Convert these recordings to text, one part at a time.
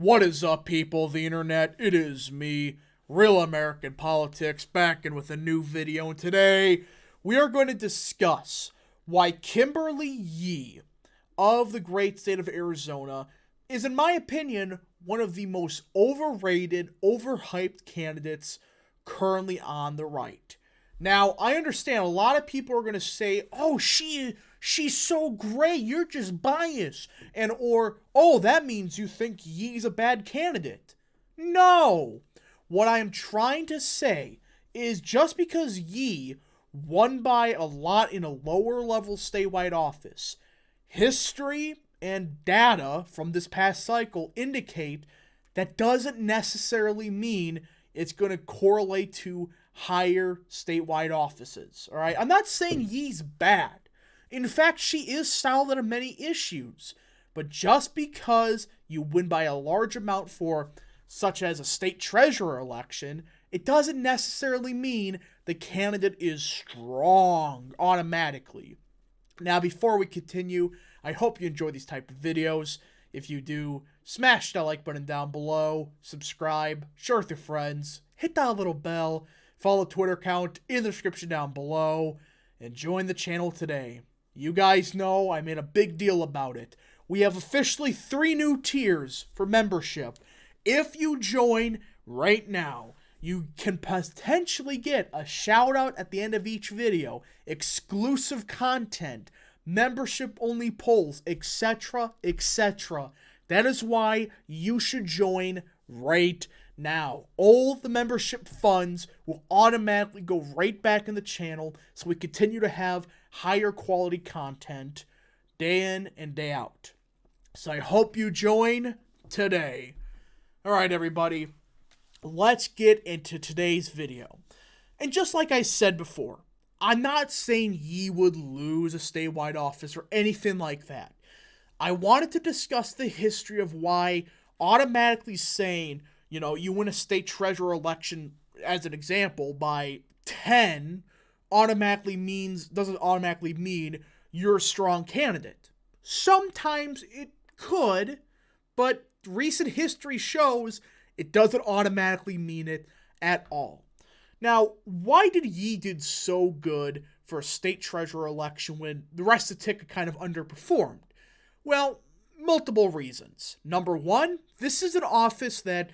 What is up, people of the internet? It is me, Real American Politics, back in with a new video. And today, we are going to discuss why Kimberly Yee of the great state of Arizona is, in my opinion, one of the most overrated, overhyped candidates currently on the right. Now, I understand a lot of people are going to say, oh, she's so great, you're just biased. Oh, that means you think Yee's a bad candidate. No. What I am trying to say is just because Yee won by a lot in a lower level statewide office, history and data from this past cycle indicate that doesn't necessarily mean it's going to correlate to higher statewide offices. All right, I'm not saying Yee's bad. In fact, she is solid on many issues. But just because you win by a large amount for such as a state treasurer election, it doesn't necessarily mean the candidate is strong automatically. Now, before we continue, I hope you enjoy these type of videos. If you do, smash that like button down below, subscribe, share with your friends, hit that little bell, follow the Twitter account in the description down below, and join the channel today. You guys know I made a big deal about it. We have officially 3 new tiers for membership. If you join right now, you can potentially get a shout out at the end of each video, exclusive content, membership only polls, etc., etc. That is why you should join right now. All the membership funds will automatically go right back in the channel so we continue to have higher quality content day in and day out. So I hope you join today. All right, everybody, let's get into today's video. And just like I said before, I'm not saying Yee would lose a statewide office or anything like that. I wanted to discuss the history of why automatically saying, you win a state treasurer election, as an example, by 10 doesn't automatically mean you're a strong candidate. Sometimes it could, but recent history shows it doesn't automatically mean it at all. Now, why did Yee did so good for a state treasurer election when the rest of the ticket kind of underperformed? Well, multiple reasons. Number one, this is an office that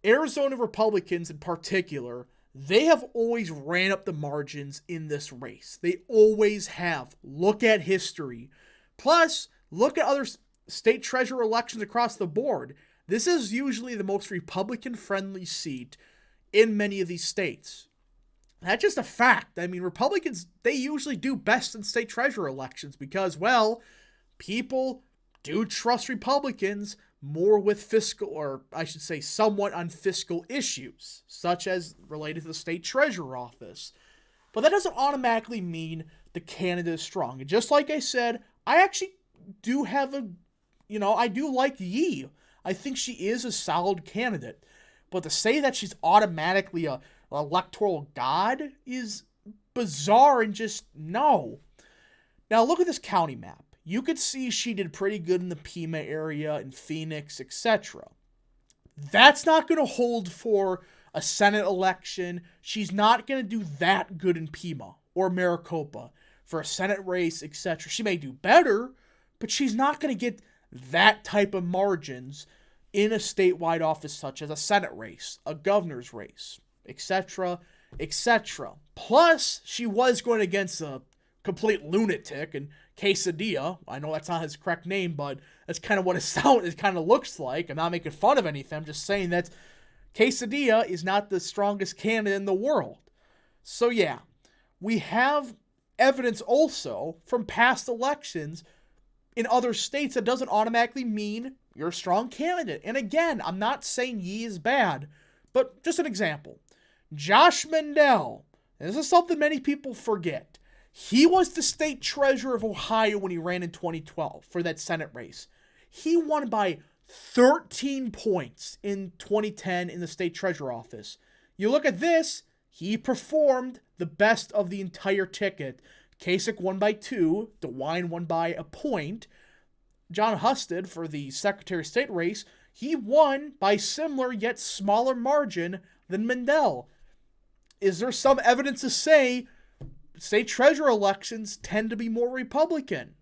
Arizona Republicans in particular, they have always ran up the margins in this race. They always have. Look at history. Plus, look at other state treasurer elections across the board. This is usually the most Republican-friendly seat in many of these states. That's just a fact. I mean, Republicans, they usually do best in state treasurer elections because, well, people do trust Republicans more with fiscal, or I should say somewhat on fiscal issues, such as related to the state treasurer office. But that doesn't automatically mean the candidate is strong. And just like I said, I actually do have I do like Yee. I think she is a solid candidate. But to say that she's automatically an electoral god is bizarre and just no. Now look at this county map. You could see she did pretty good in the Pima area, in Phoenix, etc. That's not going to hold for a Senate election. She's not going to do that good in Pima or Maricopa for a Senate race, etc. She may do better, but she's not going to get that type of margins in a statewide office such as a Senate race, a governor's race, etc., etc. Plus, she was going against a complete lunatic and Quesadilla. I know that's not his correct name, but that's kind of what it kind of looks like. I'm not making fun of anything. I'm just saying that Quesadilla is not the strongest candidate in the world. So yeah, we have evidence also from past elections in other states that doesn't automatically mean you're a strong candidate. And again, I'm not saying Yee is bad, but just an example. Josh Mandel, and this is something many people forget. He was the state treasurer of Ohio when he ran in 2012 for that Senate race. He won by 13 points in 2010 in the state treasurer office. You look at this, he performed the best of the entire ticket. Kasich won by 2, DeWine won by a point. John Husted for the Secretary of State race, he won by similar yet smaller margin than Mandel. Is there some evidence to say state treasurer elections tend to be more Republican?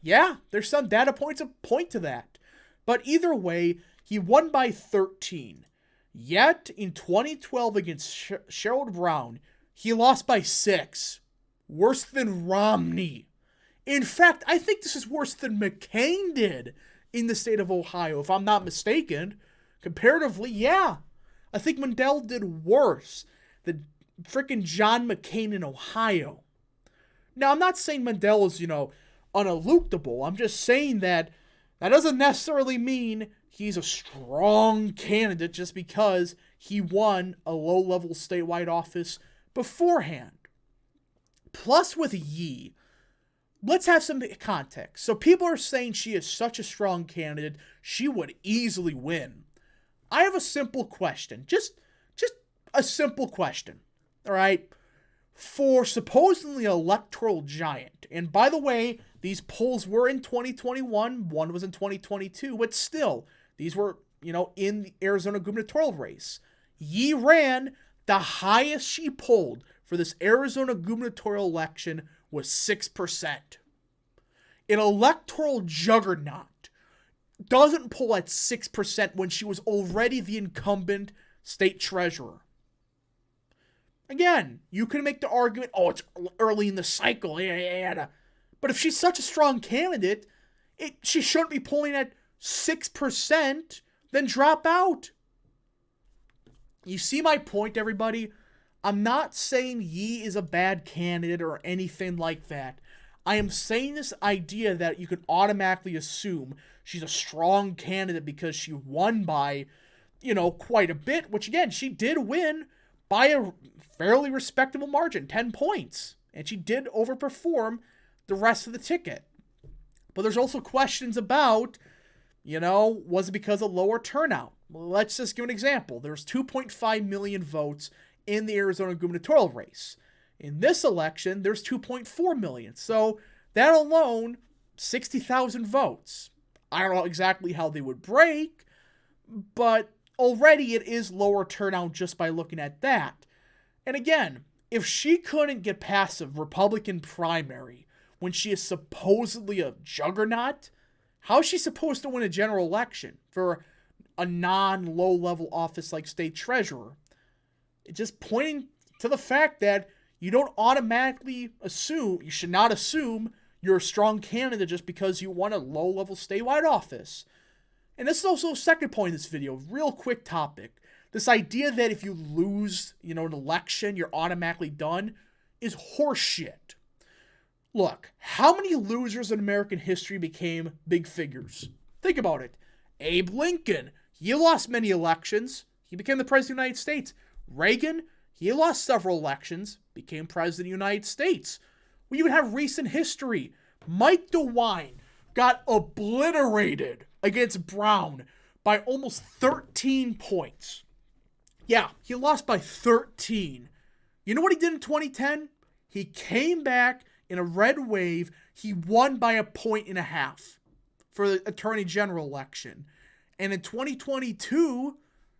Yeah, there's some data points that point to that. But either way, he won by 13. Yet, in 2012 against Sherrod Brown, he lost by 6. Worse than Romney. In fact, I think this is worse than McCain did in the state of Ohio, if I'm not mistaken. Comparatively, yeah. I think Mandel did worse than frickin' John McCain in Ohio. Now, I'm not saying Mandel is, uneluctable. I'm just saying that doesn't necessarily mean he's a strong candidate just because he won a low-level statewide office beforehand. Plus, with Yee, let's have some context. So people are saying she is such a strong candidate, she would easily win. I have a simple question. Just a simple question. All right? For supposedly an electoral giant, and by the way, these polls were in 2021, one was in 2022, but still, these were, in the Arizona gubernatorial race. Yee ran, the highest she polled for this Arizona gubernatorial election was 6%. An electoral juggernaut doesn't poll at 6% when she was already the incumbent state treasurer. Again, you can make the argument, it's early in the cycle, but if she's such a strong candidate, she shouldn't be polling at 6%, then drop out. You see my point, everybody? I'm not saying Yee is a bad candidate or anything like that. I am saying this idea that you can automatically assume she's a strong candidate because she won by, quite a bit, which again, she did win by a fairly respectable margin, 10 points. And she did overperform the rest of the ticket. But there's also questions about, was it because of lower turnout? Well, let's just give an example. There's 2.5 million votes in the Arizona gubernatorial race. In this election, there's 2.4 million. So that alone, 60,000 votes. I don't know exactly how they would break, but already it is lower turnout just by looking at that. And again, if she couldn't get past a Republican primary when she is supposedly a juggernaut, how is she supposed to win a general election for a non-low-level office like state treasurer? It's just pointing to the fact that you don't automatically assume, you should not assume you're a strong candidate just because you won a low-level statewide office. And this is also a second point in this video, real quick topic. This idea that if you lose, an election, you're automatically done is horseshit. Look, how many losers in American history became big figures? Think about it. Abe Lincoln, he lost many elections. He became the president of the United States. Reagan, he lost several elections, became president of the United States. We even have recent history. Mike DeWine got obliterated against Brown by almost 13 points. Yeah, he lost by 13. You know what he did in 2010? He came back in a red wave. He won by 1.5 points for the Attorney General election. And in 2022,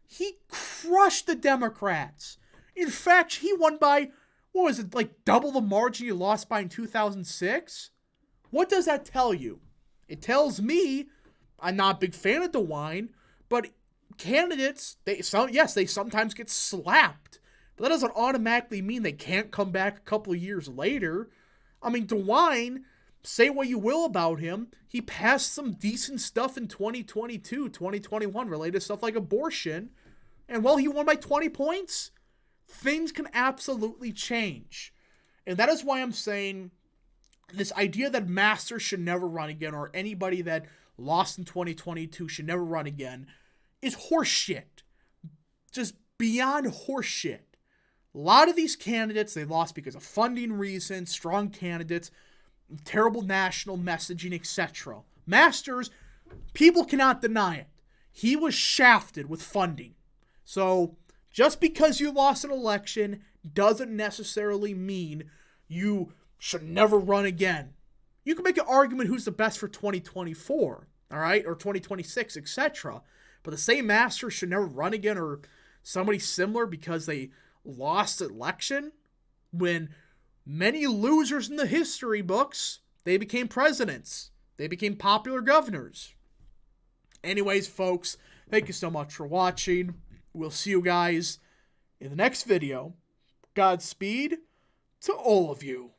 he crushed the Democrats. In fact, he won by, double the margin he lost by in 2006? What does that tell you? It tells me, I'm not a big fan of DeWine, but candidates, they sometimes get slapped. But that doesn't automatically mean they can't come back a couple of years later. I mean, DeWine, say what you will about him, he passed some decent stuff in 2022, 2021, related to stuff like abortion. And he won by 20 points. Things can absolutely change. And that is why I'm saying this idea that Masters should never run again, or anybody that lost in 2022 should never run again, is horseshit. Just beyond horseshit. A lot of these candidates, they lost because of funding reasons, strong candidates, terrible national messaging, etc. Masters, people cannot deny it. He was shafted with funding. So, just because you lost an election doesn't necessarily mean you should never run again. You can make an argument who's the best for 2024, all right, or 2026, etc. But the same master should never run again, or somebody similar, because they lost election when many losers in the history books, they became presidents. They became popular governors. Anyways, folks, thank you so much for watching. We'll see you guys in the next video. Godspeed to all of you.